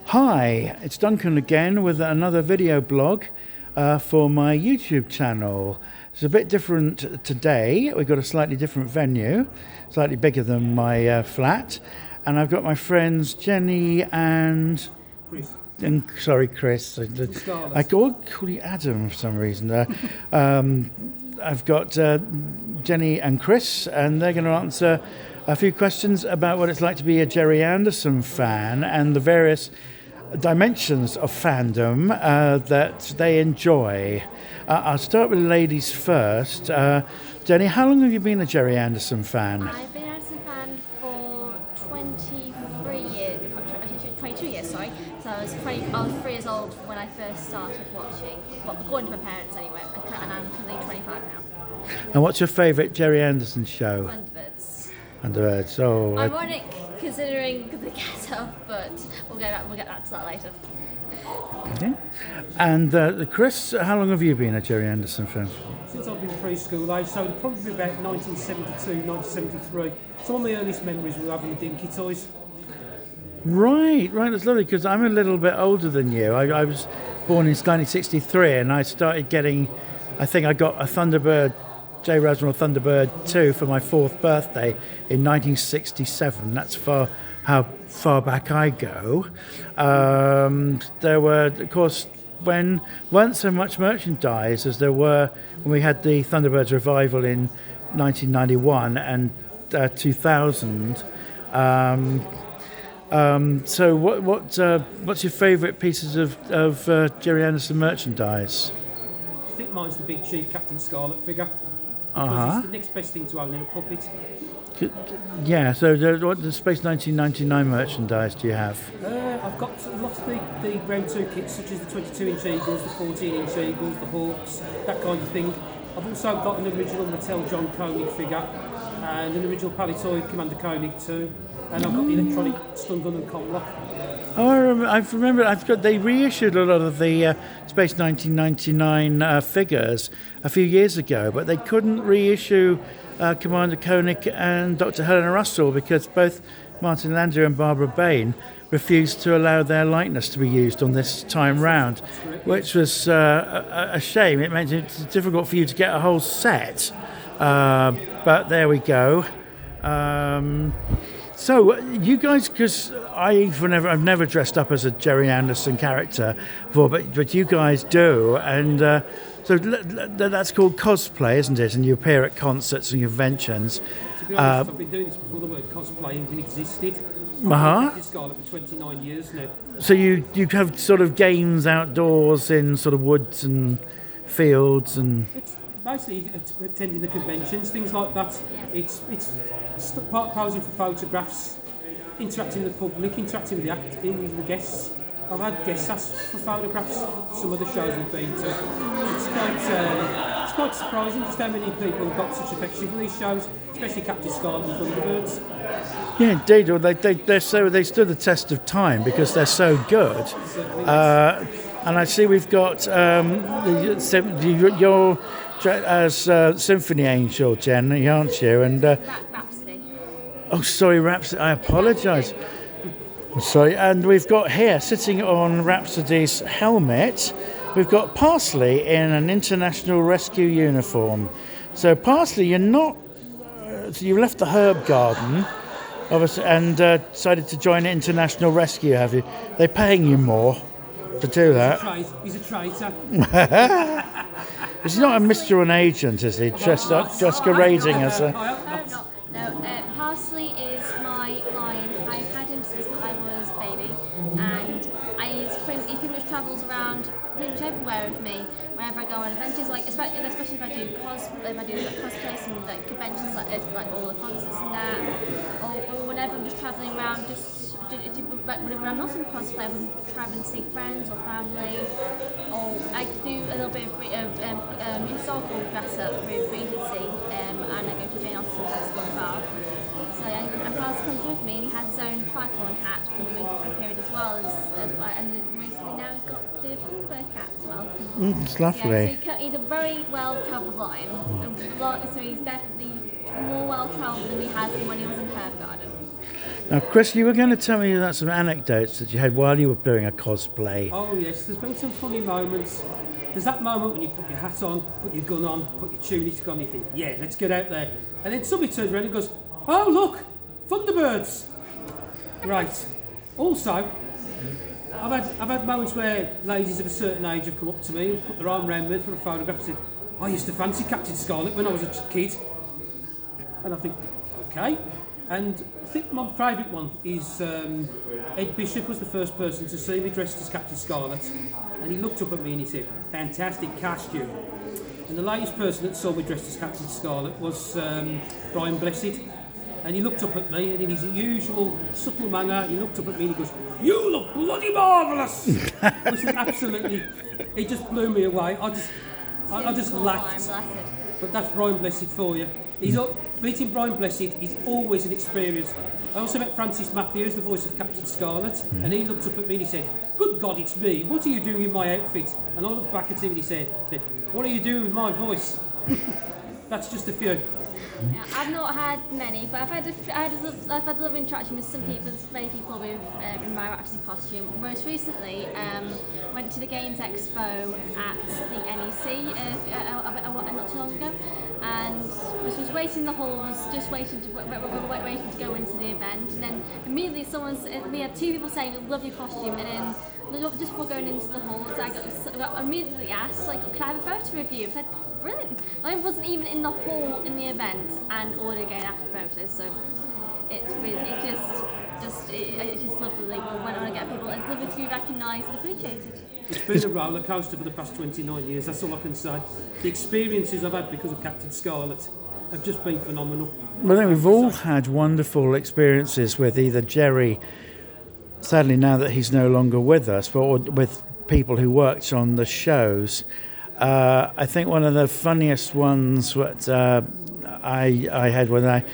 Hi, it's Duncan again with another video blog for my YouTube channel. It's a bit different today. We've got a slightly different venue, slightly bigger than my flat. And I've got my friends Jenny and... Chris. Chris. I call you Adam for some reason there. I've got Jenny and Chris, and they're going to answer a few questions about what it's like to be a Gerry Anderson fan and the various dimensions of fandom that they enjoy. I'll start with ladies first. Jenny, how long have you been a Gerry Anderson fan? I've been an Anderson fan for 22 years, sorry. So I was 3 years old when I first started watching, well, according to my parents anyway, and I'm currently 25 now. And what's your favourite Gerry Anderson show? Thunderbirds. Thunderbirds. Oh, ironic considering the get-up, but we'll get back to that later. Okay. And Chris, how long have you been a Gerry Anderson fan? Since I've been preschool age, so probably about 1972, 1973. Some of my earliest memories were having the Dinky toys. Right, that's lovely, because I'm a little bit older than you. I was born in 1963, and I started getting, I think I got a Thunderbird, J. Rasmus Thunderbird 2 for my 4th birthday in 1967. That's how far back I go. There were, of course, when weren't so much merchandise as there were when we had the Thunderbirds revival in 1991 and 2000. So what's your favourite pieces of Gerry Anderson merchandise? I think mine's the big Chief Captain Scarlet figure. Because it's the next best thing to own in a puppet. Yeah, so what the Space 1999 merchandise do you have? I've got a lot of the Round 2 kits, such as the 22-inch Eagles, the 14-inch Eagles, the Hawks, that kind of thing. I've also got an original Mattel John Koenig figure and an original Palitoy Commander Koenig too. And I've got the electronic stun gun and comlock. Oh, I remember. They reissued a lot of the Space 1999 figures a few years ago, but they couldn't reissue Commander Koenig and Dr. Helena Russell because both Martin Landau and Barbara Bain refused to allow their likeness to be used on this time round, which was a shame. It meant it's difficult for you to get a whole set, but there we go. So you guys, because I've never dressed up as a Gerry Anderson character before, but you guys do, and so that's called cosplay, isn't it? And you appear at concerts and conventions. To be honest, I've been doing this before the word cosplay even existed. I've been Scarlet for 29 years now. So you have sort of games outdoors in sort of woods and fields and... It's mostly attending the conventions, things like that. It's posing for photographs, interacting with the public, interacting with the guests. I've had guests ask for photographs at some of the shows we've been to. It's quite surprising just how many people have got such affection for these shows, especially Captain Scarlet and Thunderbirds. Yeah, indeed. Well, they stood the test of time because they're so good. And I see we've got your as Symphony Angel, Jen, aren't you? And Rhapsody. Oh, sorry, Rhapsody. I apologise. Sorry. And we've got here, sitting on Rhapsody's helmet, we've got Parsley in an international rescue uniform. So Parsley, you're not. So you left the herb garden, obviously, and decided to join international rescue. Have you? They're paying you more to do that. He's a traitor. He's not a Mr. or an agent, is he? Just masquerading as a... No, Parsley is my lion. I've had him since I was a baby, and he pretty much travels around pretty much everywhere with me whenever I go on adventures, like especially if I do cosplays and like conventions like all the concerts and that, or whenever I'm just travelling around when I'm not in cosplay, I'm travelling to see friends or family, or I do a little bit of historical dress up through Regency, and I go to Jane Austen Festival in Bath. So and Parsley comes with me, and he has his own tricorn hat for the Regency period as well, and recently now he's got the Thunderbird cap as well. It's lovely. Yeah, so he's a very well-travelled lion, so he's definitely more well-travelled than he has been when he was in Herb Garden. Now, Chris, you were going to tell me about some anecdotes that you had while you were doing a cosplay. Oh yes, there's been some funny moments. There's that moment when you put your hat on, put your gun on, put your tunic on, you think, yeah, let's get out there. And then somebody turns around and goes, oh look, Thunderbirds. Right. Also, I've had moments where ladies of a certain age have come up to me and put their arm around me for a photograph and said, I used to fancy Captain Scarlet when I was a kid. And I think, okay. And I think my favourite one is Ed Bishop was the first person to see me dressed as Captain Scarlet, and he looked up at me and he said, fantastic costume. And the latest person that saw me dressed as Captain Scarlet was Brian Blessed, and he looked up at me and in his usual subtle manner he looked up at me and he goes, you look bloody marvellous. Which was absolutely, it just blew me away. I just laughed. But that's Brian Blessed for you. Meeting Brian Blessed is always an experience. I also met Francis Matthews, the voice of Captain Scarlet, and he looked up at me and he said, good God, it's me, what are you doing in my outfit? And I looked back at him and he said, what are you doing with my voice? That's just a few. Yeah, I've not had many, but I've had a lot of interaction with many people with in my Rhapsody costume. Most recently, went to the Games Expo at the NEC not too long ago, and was waiting in the halls, just waiting to go into the event, and then immediately we had two people saying, "I love your costume," and then just before going into the halls, I got immediately asked, like, "Can I have a photo with you?" I said, brilliant. I wasn't even in the hall in the event and ordered again after photos, so it's just lovely when I get people. It's lovely to be recognised and appreciated. It's been a roller coaster for the past 29 years, that's all I can say. The experiences I've had because of Captain Scarlet have just been phenomenal. Well, I think we've all had wonderful experiences with either Gerry, sadly now that he's no longer with us, but with people who worked on the shows. I think one of the funniest ones that I had when I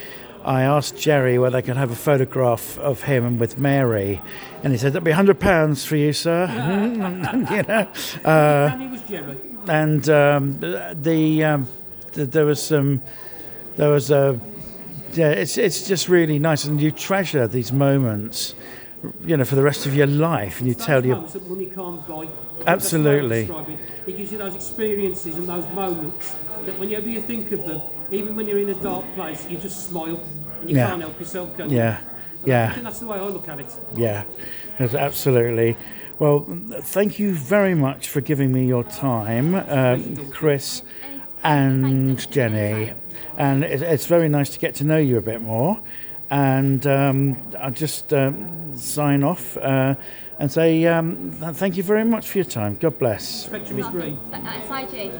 asked Gerry whether I could have a photograph of him with Mary, and he said, "That'd be £100 for you, sir." You know. And he was Gerry. And it's just really nice, and you treasure these moments, you know, for the rest of your life, and you tell you. That money can't buy. Absolutely. It gives you those experiences and those moments that whenever you think of them, even when you're in a dark place, you just smile and you can't help yourself, can you? Yeah. I think that's the way I look at it. Yeah, absolutely. Well, thank you very much for giving me your time, Chris and Jenny. And it's very nice to get to know you a bit more. And I'll just sign off and say thank you very much for your time. God bless. Spectrum is green. SIG.